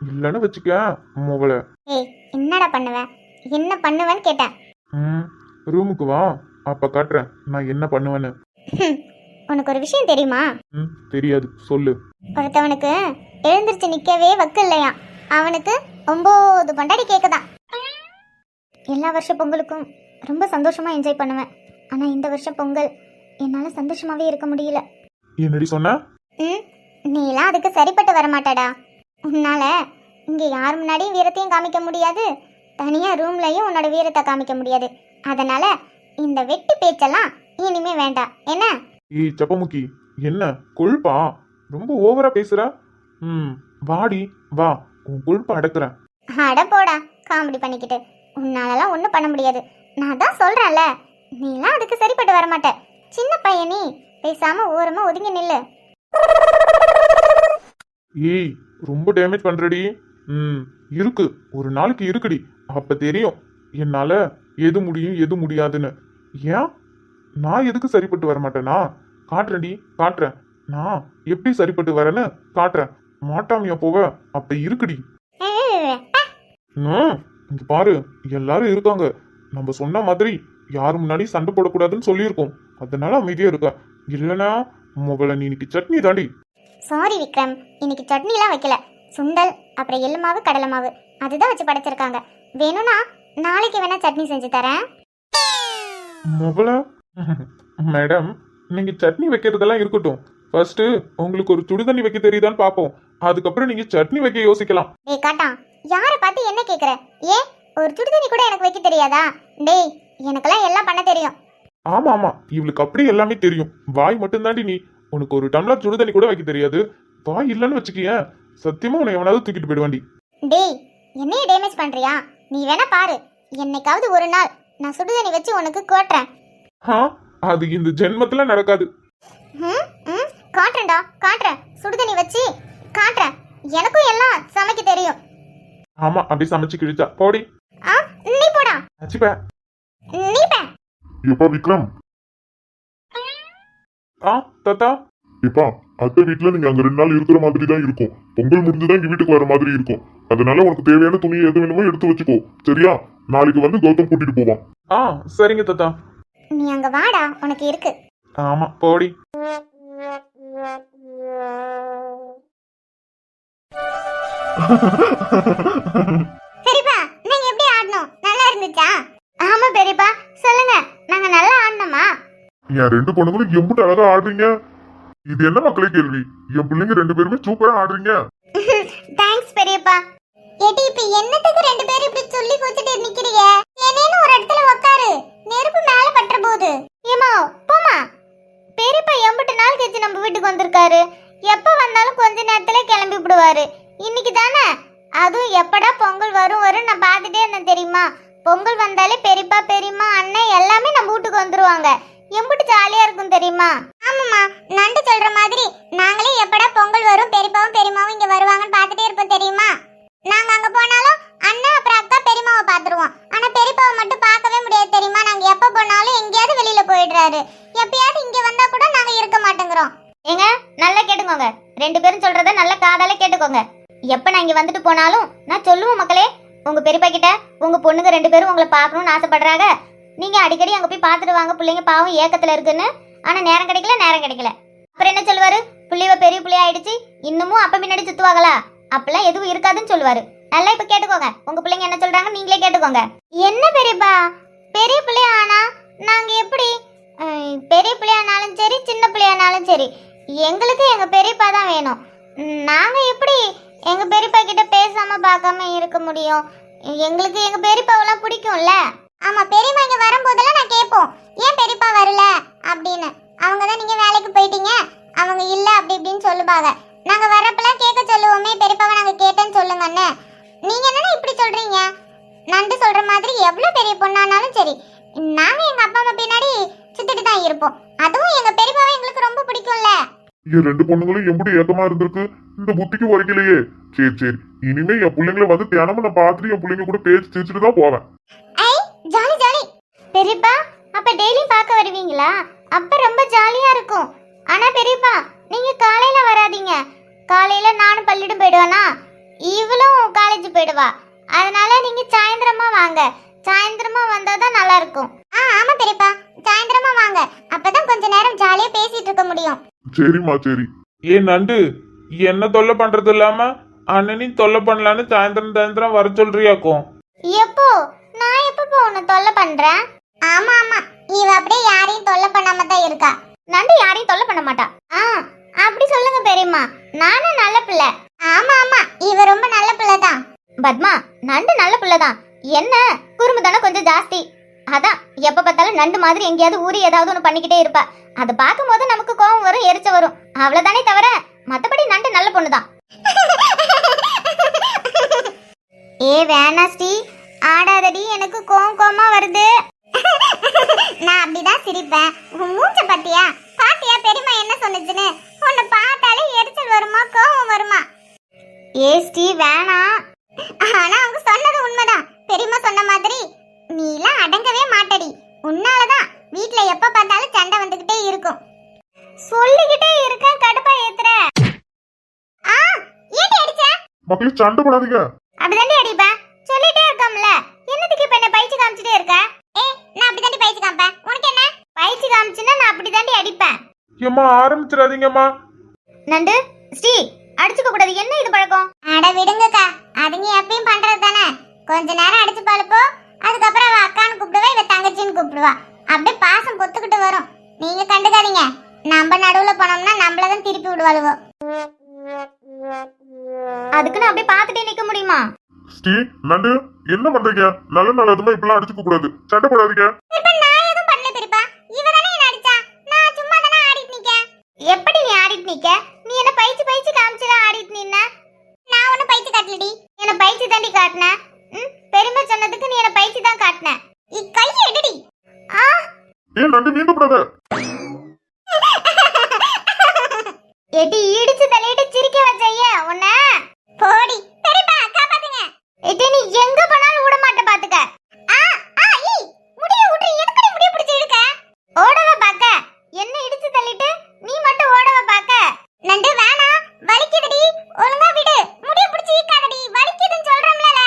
இல்லைன்னு வச்சுக்க முகல. ஏய் என்னடா பண்ணுவ? என்ன பண்ணுவேன்னு கேட்டேன். ரூமுக்கு வா, அப்ப காட்டுறேன் நான் என்ன பண்ணுவேன்னு. உனக்கு ஒரு விஷயம் தெரியுமா? தெரியாது, சொல்லு. ஒருத்தவனுக்கு எழுந்திருச்சு நிக்கவே வக்கு இல்லையா. அவனுக்கு 9 பொண்டாடி கேக்குதான். எல்லா வருஷ பொங்கலுக்கும் ரொம்ப சந்தோஷமா என்ஜாய் பண்ணுவேன். ஆனா இந்த வருஷம் பொங்கல் என்னால சந்தோஷமாவே இருக்க முடியல. என்னடி சொன்ன? நீலாம் அதுக்கு சரிப்பட்டு வரமாட்டடா. உன்னால இங்க யார் முன்னாடியும் வீரத்தையும் காமிக்க முடியாது, தனியா ரூம்லயும் உன்னோட வீரத்தை காமிக்க முடியாது. அதனால இந்த வெட்டி பேச்செல்லாம் இனிமே வேண்டாம் என்ன? ஏய் சப்பமுக்கி, என்ன கொழுப்பா? ரொம்ப ஓவரா பேசுற. வாடி வா, உன் கொழுப்ப அடக்குறேன். அட போடா காமெடி பண்ணிக்கிட்டு. உன்னாலலாம் ஒன்றும் பண்ண முடியாது. நான் தான் சொல்றேன்ல, நீலாம் அதுக்கு சரிப்பட்டு வரமாட்ட. சின்ன பையன் நீ, பேசாம ஓரமா ஒதுங்கி நில்லு. ஏய் ரொம்ப டேமேஜ் பண்றடி. இருக்கு, ஒரு நாளைக்கு இருக்குடி. அப்ப தெரியும் என்னால எது முடியும் எது முடியாதுன்னு. ஏன் நான் எதுக்கு சரிப்பட்டு வர மாட்டேனா? காட்டுறேன்டி காட்டுறேன். நான் எப்படி சரிப்பட்டு வரேன்னு காட்டுறேன். மாட்டாமியா போவ, அப்ப இருக்குடி. இங்க பாரு, எல்லாரும் இருக்காங்க. நம்ம சொன்ன மாதிரி யாரு முன்னாடி சண்டை போடக்கூடாதுன்னு சொல்லியிருக்கோம். அதனால அமைதியா இருக்க. இல்லைன்னா முதல்ல நீ இன்னைக்கு சட்னி தாண்டி. சாரி விக்ரம், இன்னைக்கு சட்னிலாம் வைக்கல. சுண்டல் அப்புறம் எள்ளு மாவு கடலை மாவு அதுதான் வச்சு படைச்சிருக்காங்க. வேணும்னா நாளைக்கு வேணா சட்னி செஞ்சு தரேன். முதல்ல மேடம், நீங்க சட்னி வைக்கிறதெல்லாம் இருக்கட்டும். ஃபர்ஸ்ட் உங்களுக்கு ஒரு சுடுதண்ணி வைக்க தெரியுதான்னு பாப்போம். அதுக்கப்புறம் நீங்க சட்னி வைக்க யோசிக்கலாம். டேய் காட்டா, யாரை பார்த்து என்ன கேக்குற? ஏன் ஒரு சுடுதண்ணி கூட எனக்கு வைக்க தெரியாதா? டேய் எனக்கெல்லாம் எல்லாம் பண்ண தெரியும். ஆமா ஆமா, இவளுக்கு அப்படி எல்லாமே தெரியும். வாய் மட்டும் தாண்டி நீ. உனக்கு ஒரு டம்ளர் சுடுதண்ணி கூட வைக்க தெரியாது. வாய் இல்லைன்னு வச்சுக்கிய, சத்தியமா உன்னை எவனாவது தூக்கிட்டு போயிடுவாண்டி. டேய் என்னைய டேமேஜ் பண்றியா? நீ வேணா பாரு, என்னைக்காவது ஒரு நாள் நான் சுடுதண்ணி வச்சு உனக்கு கோட்டுறேன். அது இந்த ஜென்மத்துல நடக்காது. காட்டுறேன்டா காட்டுறேன். சுடுதண்ணி வச்சு காட்டுறேன். எனக்கும் எல்லாம் சமைக்க தெரியும். ஆமா, அப்படி சமைச்சு கிழிச்சா போடி. நீ போடா. அச்சிப்ப நீ பே. எப்பா விக்ரம்? தாத்தா. இப்பா அத்தை வீட்டுல நீங்க அங்க 2 நாள் இருக்கிற மாதிரி தான் இருக்கும். பொங்கல் முடிஞ்சுதான் இங்க வீட்டுக்கு வர மாதிரி இருக்கும். அதனால உனக்கு தேவையான துணி எது வேணுமோ எடுத்து வச்சுக்கோ, சரியா? நாளைக்கு வந்து கௌதம் கூட்டிட்டு போவான். சரிங்க தாத்தா. நீ அங்க வாடா, உனக்கு இருக்கு. ஆமா போடி. பெரியப்பா நீங்க எப்படி ஆடணும்? நல்லா இருந்துச்சா? ஆமா பெரியப்பா, சொல்லுங்க. நாங்க நல்லா ஆடணுமா? என் 2 பொண்ணுங்களும் எம்புட்டு அழகா ஆடுறீங்க. இது என்ன மக்களே கேள்வி? என் பிள்ளைங்க 2 பேருமே சூப்பரா ஆடுறீங்க. தேங்க்ஸ் பெரியப்பா. ஏடி இப்ப என்னத்துக்கு 2 பேரும் இப்படி சொல்லி கூச்சிட்டு நிக்கிறீங்க? என்னேன்னு ஒரு இடத்துல உட்காரு, நெருப்பு மேல பற்ற போகுது. ஏமா போமா. பெரியப்பா எம்புட்டு நாள் கழிச்சு நம்ம வீட்டுக்கு வந்திருக்காரு. எப்ப வந்தாலும் கொஞ்ச நேரத்துல கிளம்பி விடுவாரு. இன்னைக்கு தானே, அதுவும் எப்படா பொங்கல் வரும் வரும் நான் பார்த்துட்டே இருந்தேன் தெரியுமா? பொங்கல் வந்தாலே பெரியப்பா பெரியம்மா அண்ணன் எல்லாமே நம்ம வீட்டுக்கு வந்துருவாங்க. எம்புட்டு ஜாலியா இருக்கும் தெரியுமா? ஆமாம்மா, நண்டு சொல்ற மாதிரி நாங்களே எப்படா பொங்கல் வரும் பெரியப்பாவும் பெரியம்மாவும் இங்க வருவாங்கன்னு பார்த்துட்டே இருப்போம் தெரியுமா? நாங்க அங்க போனாலும் அண்ணன் அப்புறம் அக்கா பெரியம்மாவை பார்த்துருவோம். ஆனா பெரியப்பாவை மட்டும் பார்க்கவே முடியாது தெரியுமா? நாங்க எப்ப போனாலும் எங்கேயாவது வெளியில போயிடுறாரு. எப்பயாவது இங்க வந்தா கூட நாங்க இருக்க மாட்டேங்கிறோம். ஏங்க நல்லா கேட்டுக்கோங்க, 2 பேரும் சொல்றத நல்ல காதால கேட்டுக்கோங்க. எப்ப நான் இங்க வந்துட்டு போனாலும் நான் சொல்லுவேன் மக்களே, உங்க பெரியப்பா கிட்ட உங்க பொண்ணுங்க 2 பேரும் உங்களை பார்க்கணும்னு ஆசைப்படுறாங்க, நீங்க அடிக்கடி அங்க போய் பார்த்துட்டு வாங்க, பிள்ளைங்க பாவம் ஏக்கத்துல இருக்குன்னு. ஆனா நேரம் கிடைக்கல. அப்புறம் என்ன சொல்லுவாரு, பிள்ளைவ பெரிய பிள்ளைய ஆயிடுச்சு, இன்னமும் அப்ப முன்னாடி சுத்துவாங்களா? அப்பெல்லாம் எதுவும் இருக்காதுன்னு சொல்லுவாரு. நல்லா இப்ப கேட்டுக்கோங்க, உங்க பிள்ளைங்க என்ன சொல்றாங்க நீங்களே கேட்டுக்கோங்க. என்ன பெரியப்பா, பெரிய பிள்ளைய ஆனா நாங்க எப்படி? பெரிய பிள்ளையானாலும் சரி சின்ன பிள்ளையானாலும் சரி எங்களுக்கு எங்க பெரியப்பா தான் வேணும். நாங்க எப்படி எங்க பெரியப்பா கிட்ட பேசாம பார்க்காம இருக்க முடியும்? எங்களுக்கு எங்க பெரியப்பாவெல்லாம் பிடிக்கும்ல. ஆமா, பெரியம்மா இங்க வரும்போதெல்லாம் நான் கேட்போம், ஏன் பெரியப்பா வரல அப்படின்னு. அவங்க தான் நீங்க வேலைக்கு போயிட்டீங்க, அவங்க இல்ல அப்படி இப்படின்னு சொல்லுவாங்க. நாங்க வரப்பெல்லாம் கேட்க சொல்லுவோமே, பெரியப்பாவை நாங்க கேட்டேன்னு சொல்லுங்கன்னு. நீங்க என்னன்னா இப்படி சொல்றீங்க? நண்டு சொல்ற மாதிரி எவ்வளவு பெரிய பொண்ணானாலும் சரி நாங்க எங்க அப்பா அம்மா பின்னாடி சுத்திட்டு தான் இருப்போம். அதுவும் எங்க பெரியப்பாவை எங்களுக்கு ரொம்ப பிடிக்கும்ல. என் 2 பொண்ணுங்களும் எப்படி ஏக்கமா இருந்திருக்கு, இந்த புத்திக்கு உரைக்கலையே. சரி இனிமே என் பிள்ளைங்களை வந்து தினமும் நான் பார்த்துட்டு என் பிள்ளைங்க கூட பேசி சிரிச்சுட்டு தான் போவேன். ஐ ஜாலி. பெரியப்பா அப்ப டெய்லி பார்க்க வருவீங்களா? அப்ப ரொம்ப ஜாலியா இருக்கும். ஆனா பெரியப்பா நீங்க காலையில வராதீங்க. காலையில நானும் பள்ளியிடம் போயிடுவேனா, இவளும் காலேஜ் போயிடுவா. அதனால நீங்க சாயந்தரமா வாங்க. சாயந்தரமா வந்தாதான் நல்லா இருக்கும். ஆமா பெரியப்பா, சாயந்தரமா வாங்க, அப்பதான் கொஞ்ச நேரம் ஜாலியா பேசிட்டு இருக்க முடியும். சரிம்மா சரி. ஏன் நண்டு, என்ன தொல்லை பண்றது இல்லாம அண்ணனையும் தொல்லை பண்ணலான்னு சாயந்தரம் வர சொல்றியாக்கும்? எப்போ நான் எப்போ உன்னை தொல்லை பண்றேன்? ஆமா இவ அப்படியே யாரையும் தொல்லை பண்ணாம தான் இருக்கா. நண்டு யாரையும் தொல்லை பண்ண மாட்டா. அப்படி சொல்லுங்க பெரியம்மா, நானும் நல்ல பிள்ளை. ஆமா இவ ரொம்ப நல்ல பிள்ளை தான். பத்மா நண்டு நல்ல பிள்ளை தான், என்ன குறும்புதானே கொஞ்சம் ஜாஸ்தி. அதான் எப்ப பார்த்தாலும் நண்டு மாதிரி எங்கேயாவது ஊறி ஏதாவது ஒன்று பண்ணிக்கிட்டே இருப்பா. அதை பார்க்கும்போது நமக்கு கோவம் வரும், எரிச்ச வரும், அவ்வளவுதானே தவிர மத்தபடி நண்டு நல்ல பொண்ணுதான். வேணா ஸ்ரீ, ஆடாதடி, எனக்கு கோவமா வருது. நான் அப்படிதான் சிரிப்பேன். உன் மூஞ்ச பாத்தியா பெரியம்மா என்ன சொன்னுச்சுன்னு? உன்னை பார்த்தாலே எரிச்சல் வருமா கோவம் வருமா? ஸ்ரீ வேணாம். ஆனா அவங்க சொன்னது உண்மைதான். பெரியம்மா சொன்ன மாதிரி நீலாம் அடங்கவே மாட்டடி. உன்னாலதான் வீட்ல எப்ப பார்த்தாலும் சண்டை வந்துகிட்டே இருக்கும். சொல்லிக்கிட்டே இருக்க, கடுப்பா ஏத்துற. ஏன் அடிச்ச? மக்களே சண்டை போடாதீங்க. அப்படிதாண்டி அடிப்பேன், சொல்லிட்டே இருக்கோம்ல. என்னத்துக்கு இப்ப என்ன பயிற்சி காமிச்சிட்டே இருக்க? நான் அப்படிதாண்டி பயிற்சி காமிப்பேன். உனக்கு என்ன? பயிற்சி காமிச்சுன்னா நான் அப்படிதாண்டி அடிப்பேன். ஏம்மா ஆரம்பிச்சிடாதீங்கம்மா. நண்டு ஸ்ரீ அடிச்சுக்க கூடாது, என்ன இது பழக்கம்? அட விடுங்கக்கா, அதுங்க எப்பயும் பண்றது தானே. கொஞ்ச நேரம் அடிச்சு பாலுப்போ, அதுக்கப்புறம் அவ அக்கான்னு கூப்பிடுவா, இவ தங்கச்சின்னு கூப்பிடுவா. அப்படியே பாசம் பொத்துக்கிட்டு வரும். நீங்க கண்டுக்காதீங்க, நம்ம நடுவுல போனோம்னா நம்மளதான் திருப்பி விடுவாளுவோ. அதுக்கு நான் அப்படியே பார்த்துட்டே நிக்க முடியுமா? ஸ்ரீ நண்டு என்ன பண்றீங்க? நல்லதுமா இப்பெல்லாம் அடிச்சுக்க கூடாது, சண்டை போடாதீங்க. இப்ப நான் எதுவும் பண்ணல பெரியப்பா, இவ தானே என்ன அடிச்சா. நான் சும்மா தானே ஆடிட்டு நிக்க. எப்படி நீ ஆடிட்டு நிக்க? நீ என்ன பயிற்சி காமிச்சுதான் ஆடிட்டு நின்ன? நான் ஒன்னும் பயிற்சி காட்டலடி. என்ன பயிற்சி தாண்டி காட்டின. பெருமை சொன்னதுக்கு நீ என்ன பயிற்சி தான் காட்டின. கையை எடுடி. ஏன் நண்டு மீண்டும் போடாத. எடி இடிச்சு தலையிட்டு சிரிக்க வச்சைய உன்ன. போடி பெரியப்பா, காப்பாத்துங்க. எடி நீ எங்க போனாலும் விட மாட்ட பாத்துக்க. முடிய விட்டு எதுக்கு முடிய பிடிச்சு இழுக்க? ஓடவ பாக்க, என்ன இடிச்சு தள்ளிட்டு நீ மட்டும் ஓடவ பாக்க. நண்டு வேணா, வலிக்குதுடி, ஒழுங்கா விடு. முடிய பிடிச்சு இழுக்காதடி, வலிக்குதுன்னு சொல்றோம்ல.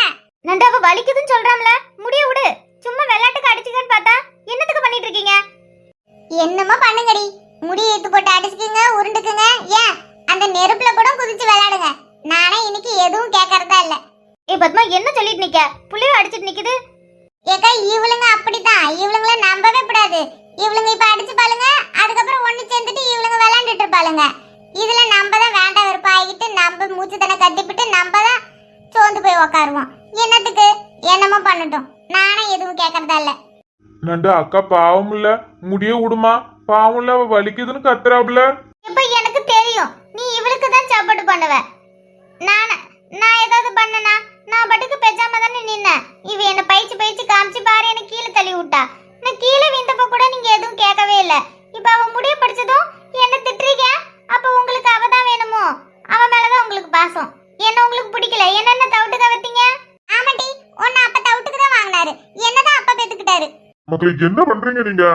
நண்டு அவ வலிக்குதுன்னு சொல்றாம்ல, முடிய விடு. சும்மா விளையாட்டுக்கு அடிச்சுக்கன்னு பார்த்தா என்னத்துக்கு பண்ணிட்டு இருக்கீங்க? என்னமா பண்ணுங்கடி, முடிய ஏத்து போட்டு அடிச்சுக்குங்க, உருண்டுக்குங்க. ஏன் அந்த நெருப்புல கூட குதிச்சு விளையாடுங்க. நானே இன்னைக்கு எதுவும் கேட்கறதா இல்ல. பத்மா என்ன சொல்லிட்டு நிக்க? புள்ளைய அடிச்சிட்டு நிக்குது. ஏக்கா இவளுங்க அப்படித்தான், இவளுங்கள நம்பவே கூடாது. இவளுங்க இப்ப அடிச்சு பாருங்க, அதுக்கப்புறம் ஒண்ணு சேர்ந்துட்டு இவளுங்க விளையாண்டுட்டு இருப்பாளுங்க. இதுல நம்ம தான் வேண்டாம் வெறுப்பா ஆகிட்டு நம்ம மூச்சு தன கட்டிப்பிட்டு நம்ம தான் சோர்ந்து போய் உக்காருவோம். என்னத்துக்கு என்னமோ பண்ணட்டும், நானே எதுவும் கேட்கறதா இல்ல. நண்டு அக்கா பாவம் இல்ல, முடிய விடுமா, பாவம் இல்ல, அவ வலிக்குதுன்னு கத்துறாப்ல. இப்ப எனக்கு தெரியும் நீ இவளுக்கு தான் சப்போர்ட் பண்ணுவ. நான் ஏதாவது பண்ணனா நான் பட்டுக்கு பேசாம தானே நின்னேன். இவ என்ன பயிற்சி காமிச்சு பாரு என்ன கீழே தள்ளி விட்டா. நான் கீழே விந்தப்ப கூட நீங்க எதுவும் கேட்கவே இல்ல. இப்ப அவ முடிய படிச்சதும் என்ன திட்டுறீங்க. அப்ப உங்களுக்கு அவ தான் வேணுமோ? அவ மேலதான் உங்களுக்கு பாசம். என்ன உங்களுக்கு பிடிக்கல, என்ன தவிட்டுக்க வைத்தீங்க? ஆமாடி, உன்னை அப்ப தவிட்டுக்கு தான் வாங்கினாரு, என்னதான் அப்ப பெத்துக்கிட்டாரு. மக்களே என்ன பண்றீங்க நீங்க?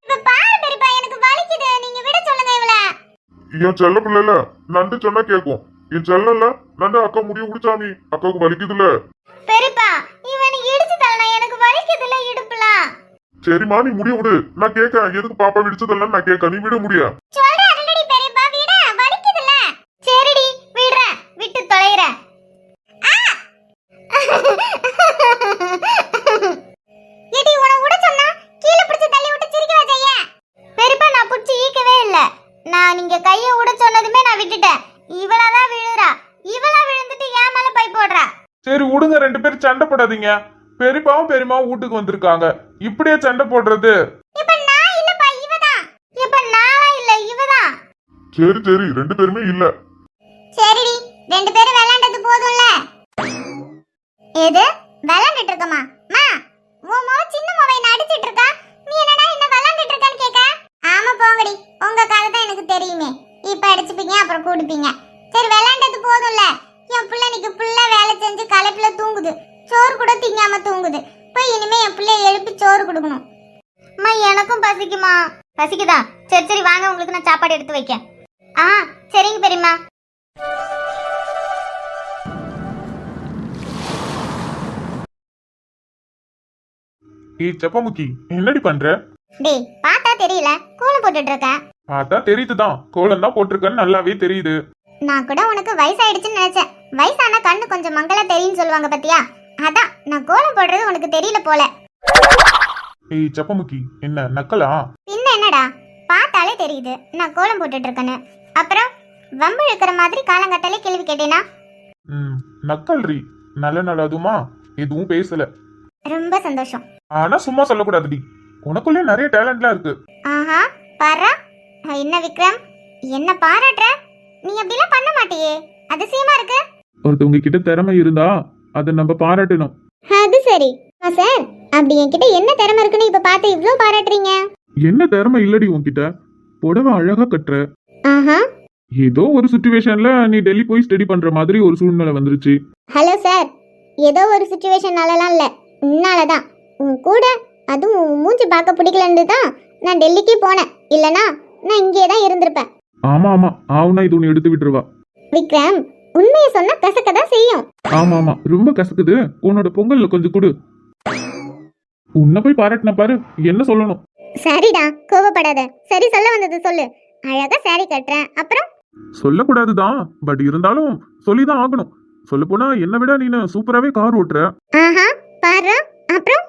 இப்ப பாரு பெரியப்பா, எனக்கு வலிக்குது, நீங்க விட சொல்லுங்க இவள. என் செல்ல பிள்ளைல நண்டு சொன்னா கேக்கும். என் செல்லல நண்டு அக்கா முடிய முடிச்சாமி, அக்காவுக்கு வலிக்குதுல்ல. பெரியப்பா இவனை இடிச்சு தள்ளனா எனக்கு வலிக்குதுல இடுப்புலாம். சரிம்மா நீ முடிய விடு, நான் கேட்க எதுக்கு பாப்பா விடிச்சதல்ல நான் கேட்க, நீ விட முடியா? சொல்றேன் அடடி பெரியப்பா விட வலிக்குதுல. சரிடி விடுறேன், விட்டு தொலைறேன். ஏடி உன விட சொன்னா கீழே பிடிச்சு தள்ளி விட்டு சிரிக்க வச்சையே. பெரியப்பா நான் பிடிச்சி ஈக்கவே இல்ல. நான் நீங்க கையை விட சொன்னதுமே நான் விட்டுட்டேன். இவளாதான் விழுறா. இவளா விழுந்துட்டு ஏன் மேல பை போடுறா. சரி விடுங்க, 2 பேரும் சண்டை போடாதீங்க. பெரியப்பாவும் பெரியமாவும் வீட்டுக்கு வந்திருக்காங்க, இப்படியே சண்டை போடுறது? இப்ப நான் இல்லப்பா இவதான். இப்ப நானா இல்ல இவதான். சரி சரி 2 பேருமே இல்ல. சரிடி 2 பேரும் விளையாண்டது போதும்ல. எது விளையாண்டுட்டு இருக்கமா? மா உன் மோ சின்ன மோவை நடிச்சிட்டு இருக்கா. நீ என்னடா என்ன விளையாண்டுட்டு இருக்கான்னு கேக்க? ஆமா போங்கடி, உங்க கதை தான் எனக்கு தெரியுமே. இப்ப அடிச்சுப்பீங்க அப்புறம் கூடுப்பீங்க. சரி விளையாண்டது போதும்ல. என் பிள்ளைக்கு புள்ள வேலை செஞ்சு களைப்புல தூங்குது, சோறு கூட திங்காம தூங்குது. போய் இனிமே என் பிள்ளைய எழுப்பி சோறு கொடுக்கணும். அம்மா எனக்கும் பசிக்குமா? பசிக்குதா? சரி சரி வாங்க, உங்களுக்கு நான் சாப்பாடு எடுத்து வைக்க. ஆ சரிங்க பெரியம்மா. ஏய் செப்பமுக்கி, என்னடி பண்ற? டேய் பார்த்தா தெரியல, கோலம் போட்டுட்டு இருக்கேன். பார்த்தா தெரியுதுதான், கோலம் தான் போட்டிருக்கன்னு நல்லாவே தெரியுது. நான் கூட உனக்கு வயசாயிடுச்சுன்னு நினைச்சேன். வயசானா கண்ணு கொஞ்சம் மங்களா தெரியும் சொல்லுவாங்க பத்தியா. அதான் நான் கோலம் போடுறது உனக்கு தெரியல போல. ஏய் செப்பமுக்கி, என்ன நக்கலா? பின்ன என்னடா, பார்த்தாலே தெரியுது நான் கோலம் போட்டுட்டு இருக்கேன்னு. அப்புறம் வம்பு இழுக்கிற மாதிரி காலங்கட்டாலே கேள்வி கேட்டேனா? நக்கல்ரி. நல்ல நல்லதுமா எதுவும் பேசல. ரொம்ப சந்தோஷம். ஆனா சும்மா சொல்லக்கூடாதுடி, உனக்குள்ளே நிறைய டேலண்ட்லாம் இருக்கு. ஆஹா பாரா. என்ன விக்ரம் என்ன பாராட்டுற? நீ அப்படிலாம் பண்ண மாட்டியே, அதிசயமா இருக்கு. ஒருத்தவங்க கிட்ட திறமை இருந்தா அதை நம்ம பாராட்டணும். அது சரி சார், அப்படி என்கிட்ட என்ன திறமை இருக்குன்னு இப்ப பார்த்து இவ்ளோ பாராட்டுறீங்க? என்ன திறமை இல்லடி உன்கிட்ட? புடவை அழகா கட்டுற. ஆஹா. ஏதோ ஒரு சுச்சுவேஷன்ல நீ டெல்லி போய் ஸ்டடி பண்ற மாதிரி ஒரு சூழ்நிலை வந்துருச்சு. ஹலோ சார், ஏதோ ஒரு சுச்சுவேஷனாலலாம் இல்ல, உன்னாலதான். உன் கூட அதுவும் உன் மூஞ்சி பார்க்க பிடிக்கலன்னு தான் நான் டெல்லிக்கு போனேன். இல்லனா நான் இங்கே தான் இருந்திருப்பேன். ஆமா ஆமா, ஆவுனா இது ஒன்று எடுத்து விட்டுருவா. விக்ரம் உண்மையை சொன்னா கசக்கதான் செய்யும். ஆமா ஆமா, ரொம்ப கசக்குது. உன்னோட பொங்கல்ல கொஞ்சம் கொடு. உன்னை போய் பாராட்டின பாரு, என்ன சொல்லணும்? சரிடா கோவப்படாத. சரி சொல்ல வந்தது சொல்லு. அழகா சாரி கட்டுறேன். அப்புறம் சொல்லக்கூடாதுதான், பட் இருந்தாலும் சொல்லிதான் ஆகணும். சொல்ல போனா என்னை விட நீ சூப்பராவே கார் ஓட்டுற. ஆஹா பாரு. அப்புறம்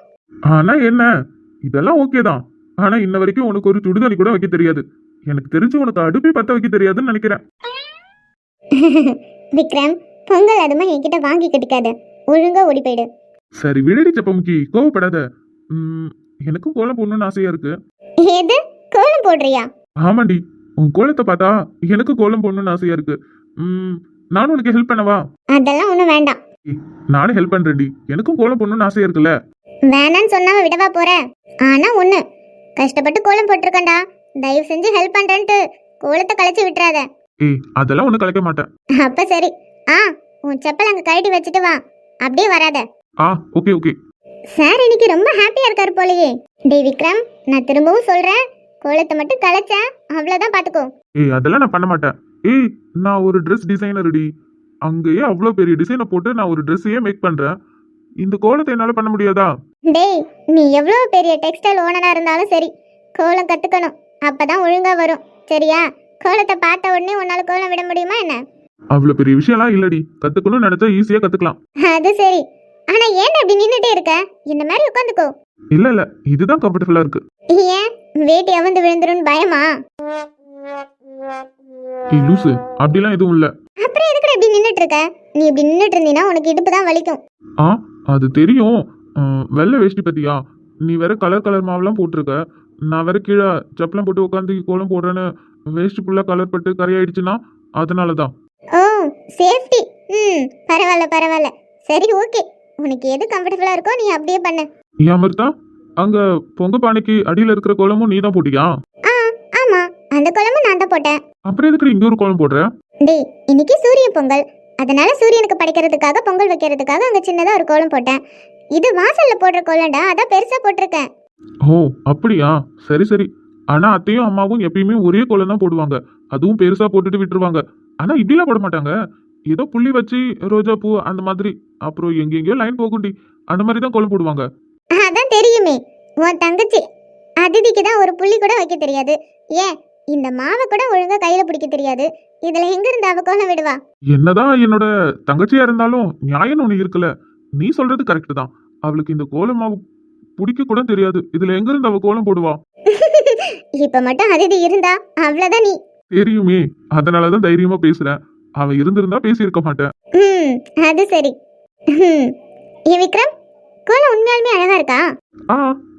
ஆனா என்ன, இதெல்லாம் ஓகே தான். ஆனா இன்ன வரைக்கும் உனக்கு ஒரு சுடுதண்ணி கூட வைக்க தெரியாது. எனக்கு தெரிஞ்சு உனக்கு அடுப்பே பத்த வைக்க தெரியாதுன்னு நினைக்கிறேன். விக்ரம் பொங்கல் அதுமா என்கிட்ட வாங்கி கட்டிக்காத, ஒழுங்கா ஓடி போயிடு. சரி விடுடி செப்பமுக்கி, கோவப்படாத. எனக்கும் கோலம் போடணும்னு ஆசையா இருக்கு. ஏது கோலம் போடுறியா? ஆமாண்டி, உன் கோலத்தை பார்த்தா எனக்கு கோலம் போடணும்னு ஆசையா இருக்கு. நானும் உனக்கு ஹெல்ப் பண்ணவா? அதெல்லாம் ஒண்ணும் வேண்டாம். நானும் ஹெல்ப் பண்றேன்டி, எனக்கும் கோலம் போடணும்னு ஆசையா இருக்குல்ல. வேணான்னு சொன்னாம விடவா போற? ஆனா ஒண்ணு, கஷ்டப்பட்டு கோலம் போட்டிருக்கேன்டா, தயவு செஞ்சு ஹெல்ப் பண்றேன்ட்டு கோலத்தை கலைச்சு விட்டுறாத. ஏய் அதெல்லாம் ஒன்றும் கலைக்க மாட்டேன். அப்ப சரி. உன் செப்பல் அங்க கழட்டி வச்சுட்டு வா, அப்படியே வராத. Okay okay. சார் இன்னைக்கு ரொம்ப ஹாப்பியா இருக்காரு போலயே. டேய் விக்ரம், நான் திரும்பவும் சொல்றேன், கோலத்தை மட்டும் கலைச்ச அவ்வளவுதான் பாத்துக்கோ. ஏய் அதெல்லாம் நான் பண்ண மாட்டேன். ஏய் நான் ஒரு ட்ரெஸ் டிசைனர்டி, அங்கேயே அவ்வளோ பெரிய டிசைனை போட்டு நான் ஒரு ட்ரெஸ்ஸையே மேக் பண்றேன். இந்த கோலத்தை என்னால பண்ண முடியாதா? டேய் நீ எவ்வளவு பெரிய டெக்ஸ்டைல் ஓனரா இருந்தாலும் சரி, கோலம் கத்துக்கணும், அப்பதான் ஒழுங்கா வரும். சரியா? கோலத்தை பார்த்த உடனே உன்னால கோலம் விட முடியுமா என்ன? அவ்வளோ பெரிய விஷயம்லாம் இல்லடி, கத்துக்கணும்னு நினைச்சா ஈஸியா கத்துக்கலாம். அது சரி. ஆனா ஏன் அப்படி நின்னுட்டே இருக்க? இந்த மாதிரி உட்காந்துக்கோ. இல்ல இல்ல, இதுதான் கம்ஃபர்டபுளா இருக்கு. ஏன் வேட்டி அவுந்து விழுந்துருன்னு பயமா? ஏய் லூசு, அப்படிலாம் எதுவும் இல்ல. அப்புறம் எதுக்கு இப்படி நின்னுட்டு இருக்க? நீ இப்படி நின்னுட்டு இருந்தீனா உனக்கு இடுப்பு தான் வலிக்கும். அது தெரியும். வெள்ளை வேஷ்டி பத்தியா? நீ வேற கலர் கலர் மாவுலாம் போட்டிருக்க. நான் வேற கீழே செப்பலம் போட்டு உட்காந்து கோலம் போடுறேன்னு வேஷ்டி ஃபுல்லா கலர் பட்டு கரையாயிடுச்சுன்னா அதனாலதான். ஓ சேஃப்டி. பரவாயில்ல பரவாயில்ல. சரி ஓகே, உனக்கு எது கம்ஃபர்டபுளா இருக்கோ நீ அப்படியே பண்ணு. ஏன் அமிர்தா, அங்க பொங்க பானைக்கு அடியில இருக்கிற கோலமும் நீ தான் போட்டியா? ஆமா, அந்த கோலமும் நான் தான் போட்டேன். அப்புறம் எதுக்கு இங்க ஒரு கோலம் போடுற? டேய் இன்னைக்கு சூரிய பொங்கல், அதனால சூரியனுக்கு படைக்கிறதுக்காக பொங்கல் வைக்கிறதுக்காக அங்க சின்னதா ஒரு கோலம் போட்டேன். இது வாசல்ல போடுற கோலம்டா, அதான் பெருசா போட்டிருக்கேன். ஓ அப்படியா, சரி சரி. ஆனா அத்தையும் அம்மாவும் எப்பயுமே ஒரே கோலம் தான் போடுவாங்க. அதுவும் பெருசா போட்டுட்டு விட்டுருவாங்க. ஆனா இப்படிலாம் போட மாட்டாங்க. ஏதோ புள்ளி வச்சு ரோஜா பூ அந்த மாதிரி, அப்புறம் எங்கெங்கயோ லைன் போகுண்டி, அந்த மாதிரி தான் கோலம் போடுவாங்க. அதான் தெரியுமே, உன் தங்கச்சி அதிதிக்கு தான் ஒரு புள்ளி கூட வைக்க தெரியாது. ஏன் இந்த மாவை கூட ஒழுங்கா கையில பிடிக்க தெரியாது. இதுல எங்க இருந்து அவ கோலம் விடுவா? என்னதான் என்னோட தங்கச்சியா இருந்தாலும் நியாயம் ஒண்ணு இருக்குல்ல. நீ சொல்றது கரெக்ட் தான். அவளுக்கு இந்த கோலம் மாவு பிடிக்க கூட தெரியாது. இதுல எங்க இருந்து அவ கோலம் போடுவா? இப்ப மட்டும் அதிதி இருந்தா அவ்வளவுதான் நீ. தெரியுமே, அதனாலதான் தைரியமா பேசுறேன். அவன் இருந்திருந்தா பேசியிருக்க மாட்டேன். அது சரி. ஏ விக்ரம், கோலம் உண்மையாலுமே அழகா இருக்கா? ஆ,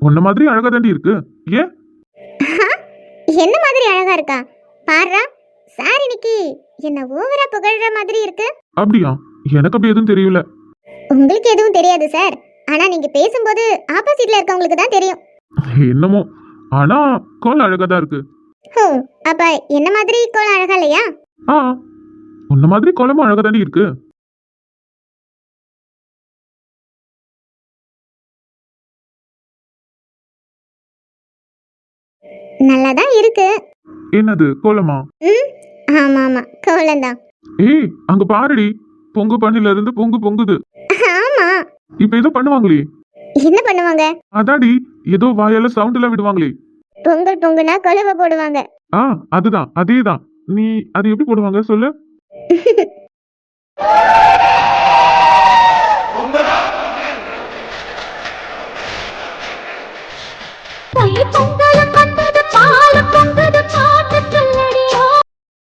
உன்ன மாதிரி அழகா தாண்டி இருக்கு. ஏன்? என்ன மாதிரி அழகா இருக்கா? பாருடா, சார் இன்னைக்கு என்ன ஓவரா புகழ்ற மாதிரி இருக்கு. அப்படியா? எனக்கு அப்படி எதுவும் தெரியல. உங்களுக்கு எதுவும் தெரியாது சார். ஆனா நீங்க பேசும்போது ஆப்போசிட்ல இருக்கவங்களுக்கு தான் தெரியும். என்னமோ, ஆனா கோலம் அழகா தான் இருக்கு. ஓ, அப்ப என்ன மாதிரி கோலம் அழகா இல்லையா? ஆ, உன்ன மாதிரி கோலமும் அழகா தாண்டி இருக்கு. நல்லாதான் இருக்கு. என்னது கோலமா? ஆமா ஆமா, கோலம் தான். ஏய், அங்க பாருடி, பொங்கு பண்ணில இருந்து பொங்கு பொங்குது. ஆமா, இப்ப ஏதோ பண்ணுவாங்களே. என்ன பண்ணுவாங்க? அதாடி, ஏதோ வாயால சவுண்ட் எல்லாம் விடுவாங்களே. பொங்கல் பொங்குனா கொலவை போடுவாங்க. ஆ, அதுதான், அதேதான். நீ அது எப்படி போடுவாங்க சொல்லு. பொங்கல்